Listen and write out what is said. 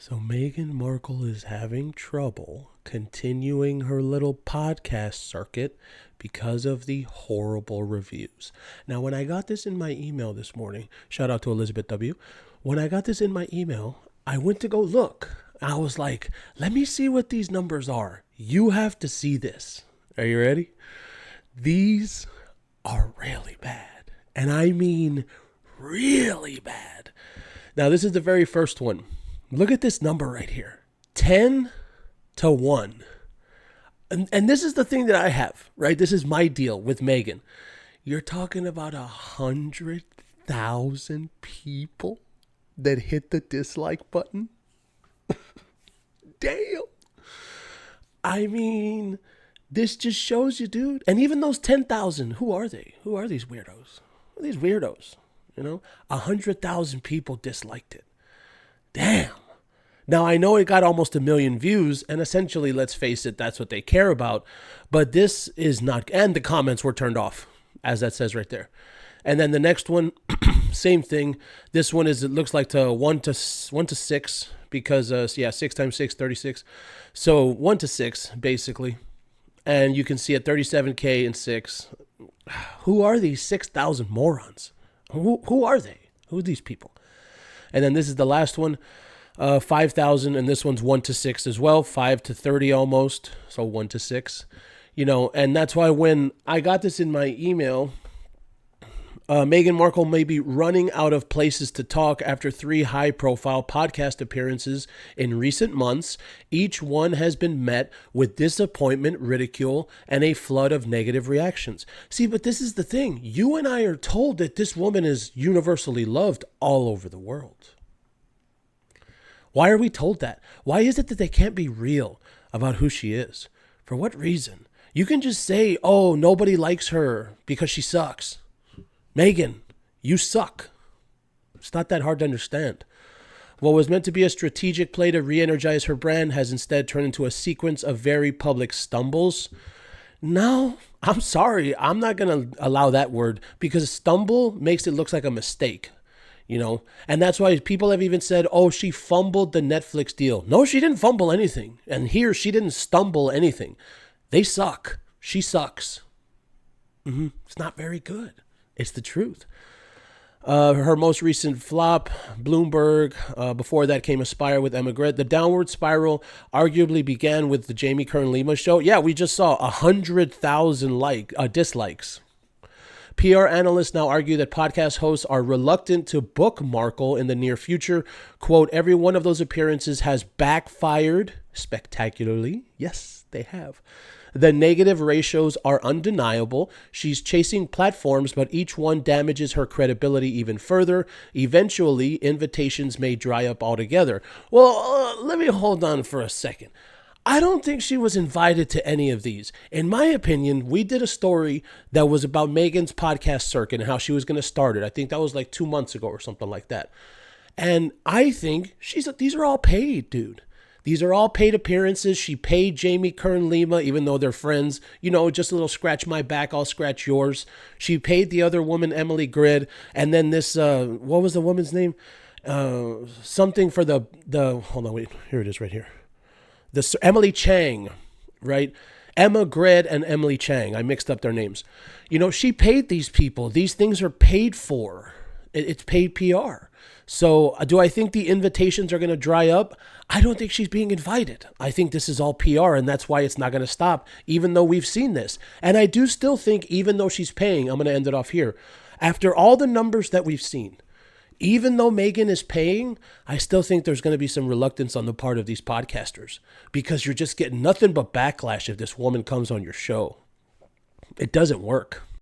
So Meghan Markle is having trouble continuing her little podcast circuit because of the horrible reviews. Now, when I got this in my email this morning, shout out to Elizabeth W. When I got this in my email, I went to go look. I was like, let me see what these numbers are. You have to see this. Are you ready? These are really bad. And I mean really bad. Now, this is the very first one. Look at this number right here. 10 to 1. And this is the thing that I have, right? This is my deal with Meghan. You're talking about 100,000 people that hit the dislike button. Damn. I mean, this just shows you, dude. And even those 10,000, who are they? Who are these weirdos? Who are these weirdos? 100,000 people disliked it. Damn. Now, I know it got almost 1 million views, and essentially, let's face it, that's what they care about. But this is not, and the comments were turned off, as that says right there. And then the next one, same thing. This one is, it looks like to 1 to 6, because, 6 times 6, 36. So 1 to 6, basically. And you can see at 37K and 6. Who are these 6,000 morons? Who are they? Who are these people? And then this is the last one, 5,000, and this one's 1 to 6 as well, 5 to 30 almost, so 1 to 6. And that's why when I got this in my email, Meghan Markle may be running out of places to talk after 3 high-profile podcast appearances in recent months. Each one has been met with disappointment, ridicule, and a flood of negative reactions. See, but this is the thing. You and I are told that this woman is universally loved all over the world. Why are we told that? Why is it that they can't be real about who she is? For what reason? You can just say, oh, nobody likes her because she sucks. Meghan, you suck. It's not that hard to understand. What was meant to be a strategic play to re-energize her brand has instead turned into a sequence of very public stumbles. No, I'm sorry. I'm not going to allow that word because stumble makes it look like a mistake, And that's why people have even said, oh, she fumbled the Netflix deal. No, she didn't fumble anything. And here, she didn't stumble anything. They suck. She sucks. It's not very good. It's the truth. Her most recent flop, Bloomberg. Before that came Aspire with Emma Grant. The downward spiral arguably began with the Jamie Kern-Lima show. Yeah, we just saw 100,000 dislikes. PR analysts now argue that podcast hosts are reluctant to book Markle in the near future. Quote, every one of those appearances has backfired spectacularly. Yes, they have. The negative ratios are undeniable. She's chasing platforms, but each one damages her credibility even further. Eventually, invitations may dry up altogether. Well, let me hold on for a second. I don't think she was invited to any of these. In my opinion, we did a story that was about Meghan's podcast circuit and how she was going to start it. I think that was like 2 months ago or something like that. And I think these are all paid, dude. These are all paid appearances. She paid Jamie Kern-Lima, even though they're friends. Just a little scratch my back, I'll scratch yours. She paid the other woman, Emily Grid. And then this, what was the woman's name? Something for the hold on, wait, here it is right here. Emily Chang, right? Emma Grid and Emily Chang. I mixed up their names. She paid these people. These things are paid for. It's paid PR. So do I think the invitations are going to dry up? I don't think she's being invited. I think this is all PR, and that's why it's not going to stop, even though we've seen this. And I do still think, even though she's paying, I'm going to end it off here. After all the numbers that we've seen, even though Meghan is paying, I still think there's going to be some reluctance on the part of these podcasters because you're just getting nothing but backlash if this woman comes on your show. It doesn't work.